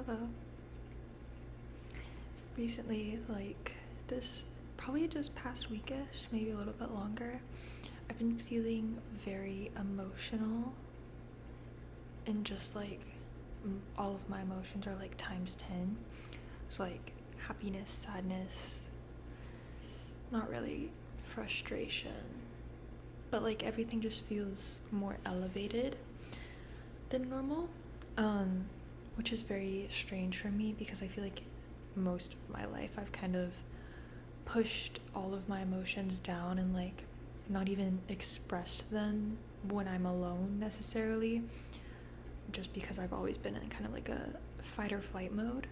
Hello. Recently, like this probably just past weekish, maybe a little bit longer, I've been feeling very emotional and just like all of my emotions are like times 10. So like happiness, sadness, not really frustration, but like everything just feels more elevated than normal, which is very strange for me because I feel like most of my life I've kind of pushed all of my emotions down and like not even expressed them when I'm alone necessarily, just because I've always been in kind of like a fight or flight mode.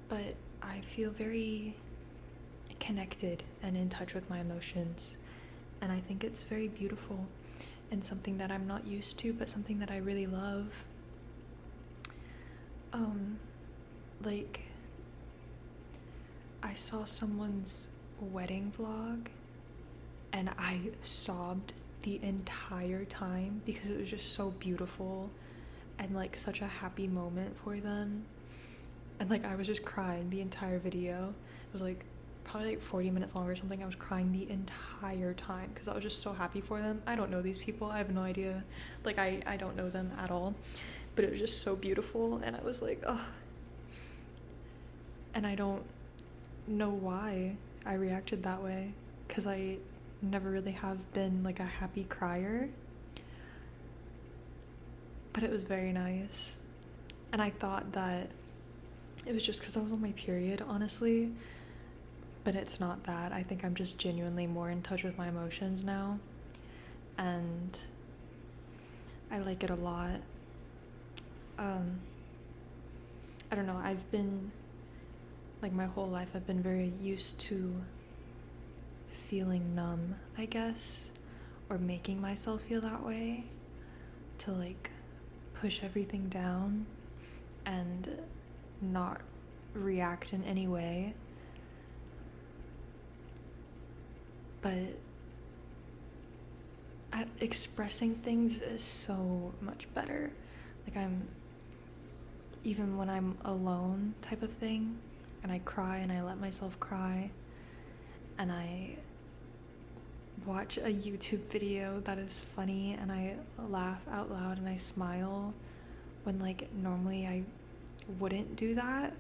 But I feel very connected and in touch with my emotions, and I think it's very beautiful and something that I'm not used to, but something that I really love. Like, I saw someone's wedding vlog and I sobbed the entire time because it was just so beautiful and like such a happy moment for them. And like I was just crying the entire video. It was like probably like 40 minutes long or something. I was crying the entire time because I was just so happy for them. I don't know these people. I have no idea. Like I don't know them at all. But it was just so beautiful and I was like, oh. And I don't know why I reacted that way because I never really have been like a happy crier. But it was very nice. And I thought that it was just because I was on my period, honestly. But it's not that. I think I'm just genuinely more in touch with my emotions now. And I like it a lot. I don't know, I've been, like my whole life, I've been very used to feeling numb, I guess, or making myself feel that way, to like push everything down and not react in any way. But expressing things is so much better. Like even when I'm alone type of thing, and I cry and I let myself cry, and I watch a YouTube video that is funny and I laugh out loud and I smile when like normally I wouldn't do that.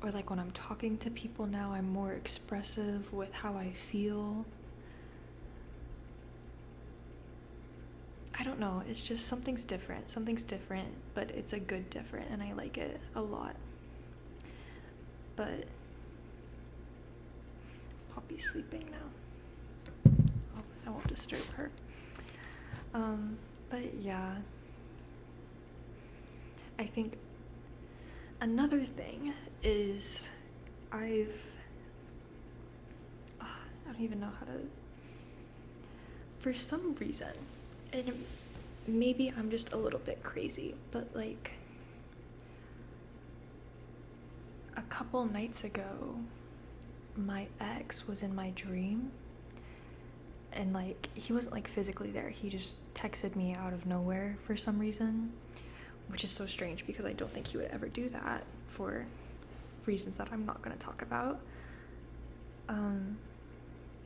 Or like when I'm talking to people now, I'm more expressive with how I feel. I don't know, it's just something's different, but it's a good different, and I like it a lot. But Poppy's sleeping now. Oh, I won't disturb her. But yeah, I think another thing is I don't even know how to, for some reason, and maybe I'm just a little bit crazy, but like a couple nights ago, my ex was in my dream, and like he wasn't like physically there, he just texted me out of nowhere for some reason, which is so strange because I don't think he would ever do that for reasons that I'm not going to talk about,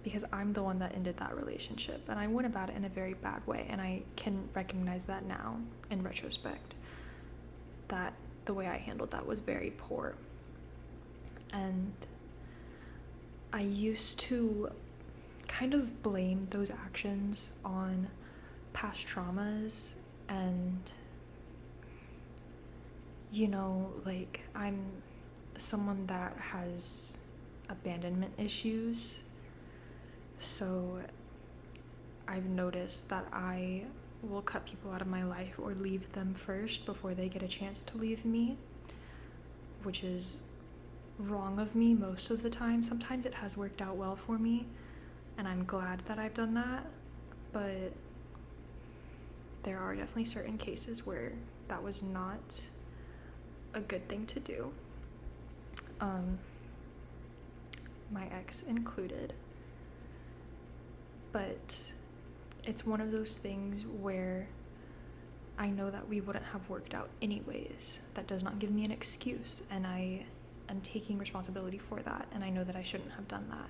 because I'm the one that ended that relationship, and I went about it in a very bad way, and I can recognize that now in retrospect, that the way I handled that was very poor. And I used to kind of blame those actions on past traumas, and you know, like I'm someone that has abandonment issues, so I've noticed that I will cut people out of my life or leave them first before they get a chance to leave me, which is wrong of me most of the time. Sometimes it has worked out well for me, and I'm glad that I've done that, but there are definitely certain cases where that was not a good thing to do, my ex included. But it's one of those things where I know that we wouldn't have worked out anyways. That does not give me an excuse, and I am taking responsibility for that, and I know that I shouldn't have done that.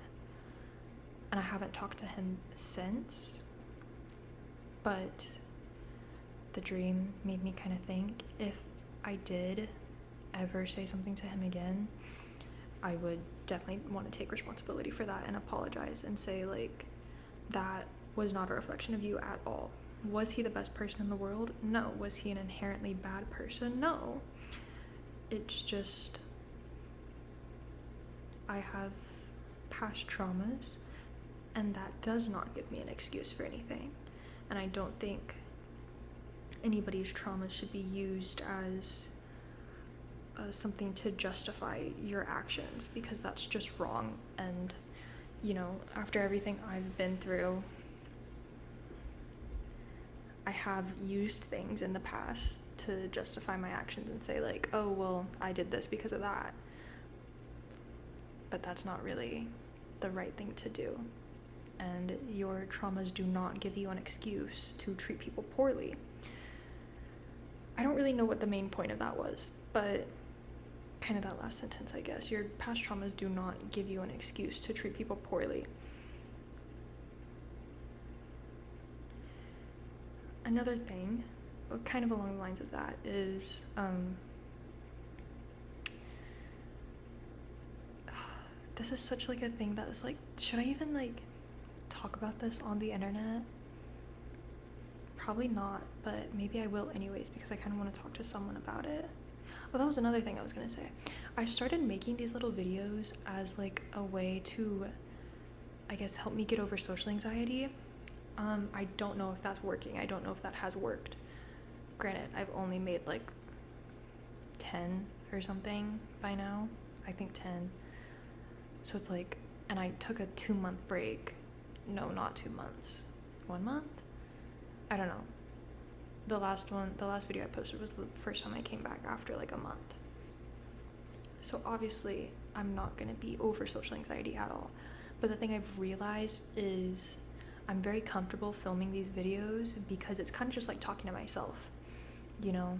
And I haven't talked to him since, but the dream made me kind of think if I did ever say something to him again, I would definitely want to take responsibility for that and apologize and say, like, that was not a reflection of you at all. Was he the best person in the world? No. Was he an inherently bad person? No. It's just, I have past traumas, and that does not give me an excuse for anything. And I don't think anybody's trauma should be used as something to justify your actions, because that's just wrong. And, you know, after everything I've been through, I have used things in the past to justify my actions and say, like, oh, well, I did this because of that. But that's not really the right thing to do. And your traumas do not give you an excuse to treat people poorly. I don't really know what the main point of that was, but kind of that last sentence, I guess. Your past traumas do not give you an excuse to treat people poorly. Another thing, kind of along the lines of that, is this is such like a thing that is like, should I even like talk about this on the internet? Probably not, but maybe I will anyways, because I kind of want to talk to someone about it. Oh, that was another thing I was gonna say. I started making these little videos as like a way to, I guess, help me get over social anxiety. I don't know if that's working. I don't know if that has worked. Granted, I've only made like 10 or something by now. I think 10. So it's like, and I took a 2-month break. No, not 2 months. 1 month? I don't know. The last video I posted was the first time I came back after like a month. So obviously, I'm not gonna be over social anxiety at all. But the thing I've realized is I'm very comfortable filming these videos because it's kind of just like talking to myself, you know?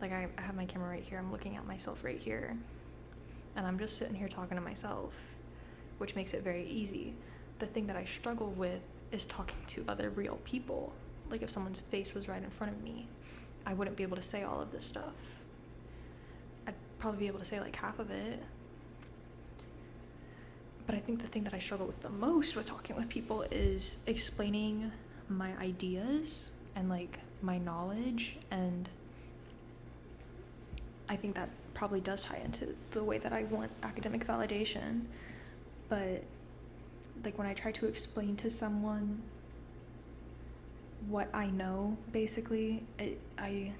Like I have my camera right here, I'm looking at myself right here, and I'm just sitting here talking to myself, which makes it very easy. The thing that I struggle with is talking to other real people. Like if someone's face was right in front of me, I wouldn't be able to say all of this stuff. I'd probably be able to say like half of it. But I think the thing that I struggle with the most with talking with people is explaining my ideas and like my knowledge, and I think that probably does tie into the way that I want academic validation. But like when I try to explain to someone what I know, basically, I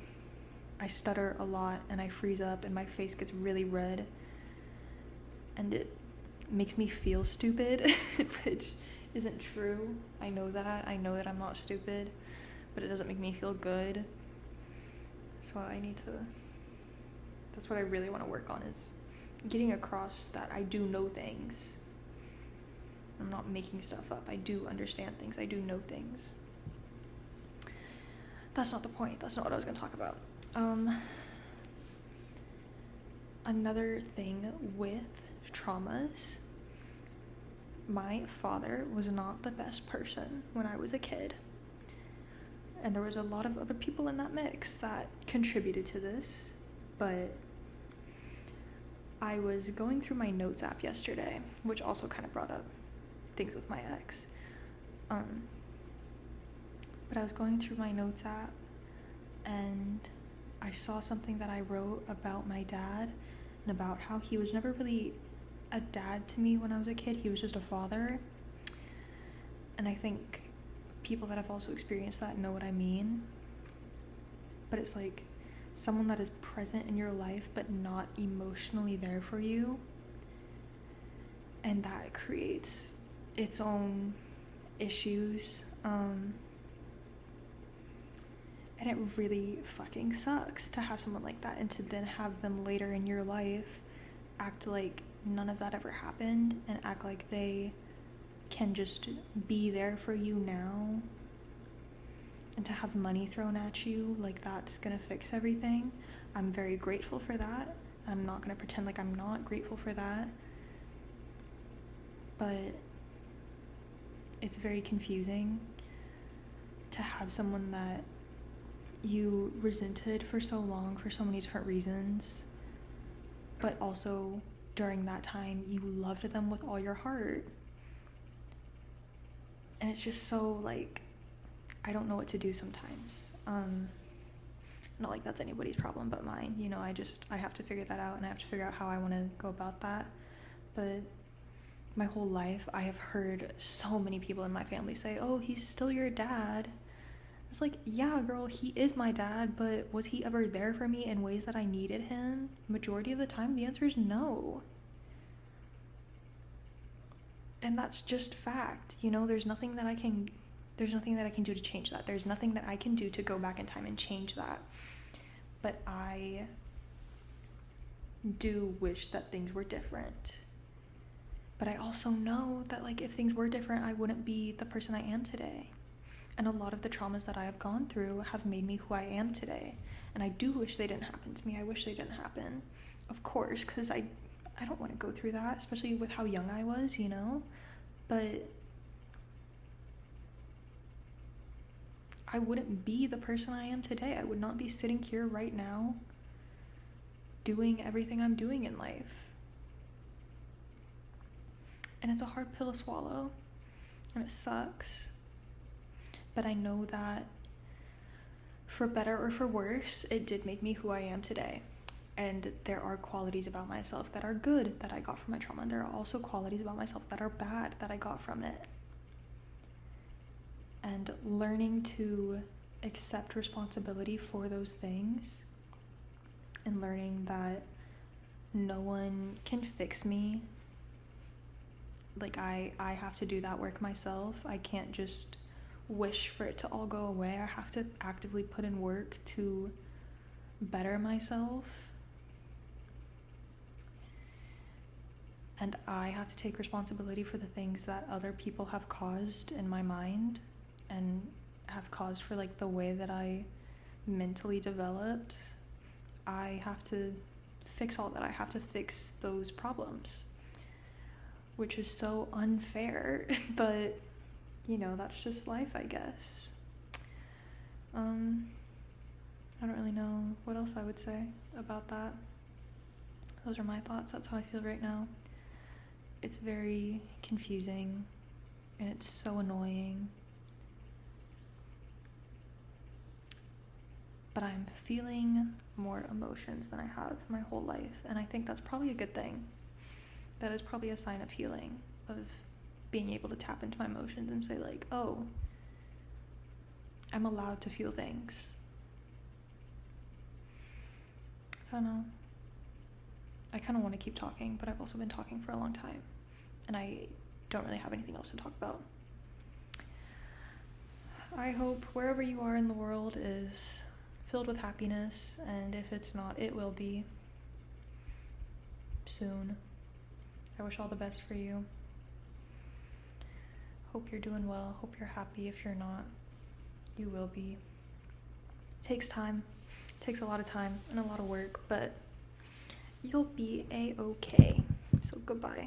stutter a lot and I freeze up and my face gets really red, and it makes me feel stupid, which isn't true. I know that I'm not stupid, but it doesn't make me feel good. So that's what I really want to work on, is getting across that I do know things. I'm not making stuff up. I do understand things. I do know things. That's not the point. That's not what I was going to talk about. Another thing with traumas, my father was not the best person when I was a kid. And there was a lot of other people in that mix that contributed to this. But I was going through my notes app yesterday, which also kind of brought up things with my ex. But I was going through my notes app and I saw something that I wrote about my dad and about how he was never really a dad to me when I was a kid. He was just a father. And I think people that have also experienced that know what I mean. But it's like someone that is present in your life but not emotionally there for you. And that creates its own issues. And it really fucking sucks to have someone like that, and to then have them later in your life act like none of that ever happened and act like they can just be there for you now. and to have money thrown at you like that's gonna fix everything. I'm very grateful for that. I'm not gonna pretend like I'm not grateful for that. But it's very confusing to have someone that you resented for so long for so many different reasons, but also during that time you loved them with all your heart. And it's just so like, I don't know what to do sometimes. Not like that's anybody's problem but mine, you know. I have to figure that out, and I have to figure out how I want to go about that. But my whole life I have heard so many people in my family say, oh, he's still your dad. It's like, yeah, girl, he is my dad, but was he ever there for me in ways that I needed him? Majority of the time, the answer is no. And that's just fact, you know. There's nothing that I can do to change that. There's nothing that I can do to go back in time and change that. But I do wish that things were different. But I also know that, like, if things were different, I wouldn't be the person I am today. And a lot of the traumas that I have gone through have made me who I am today. And I do wish they didn't happen to me. I wish they didn't happen, of course, because I don't want to go through that, especially with how young I was, you know? But I wouldn't be the person I am today. I would not be sitting here right now doing everything I'm doing in life. And it's a hard pill to swallow, and it sucks. But I know that for better or for worse, it did make me who I am today. And there are qualities about myself that are good that I got from my trauma. And there are also qualities about myself that are bad that I got from it. And learning to accept responsibility for those things, and learning that no one can fix me. Like, I have to do that work myself. I can't just wish for it to all go away. I have to actively put in work to better myself. And I have to take responsibility for the things that other people have caused in my mind and have caused for, like, the way that I mentally developed. I have to fix all that. I have to fix those problems, which is so unfair, but you know, that's just life, I guess. I don't really know what else I would say about that. Those are my thoughts. That's how I feel right now. It's very confusing, and it's so annoying. But I'm feeling more emotions than I have my whole life, and I think that's probably a good thing. That is probably a sign of healing, of being able to tap into my emotions and say, like, oh, I'm allowed to feel things. I don't know. I kind of want to keep talking, but I've also been talking for a long time, and I don't really have anything else to talk about. I hope wherever you are in the world is filled with happiness, and if it's not, it will be soon. I wish all the best for you. Hope you're doing well. Hope you're happy. If you're not, you will be. It takes time. It takes a lot of time and a lot of work, but you'll be a-okay. So goodbye.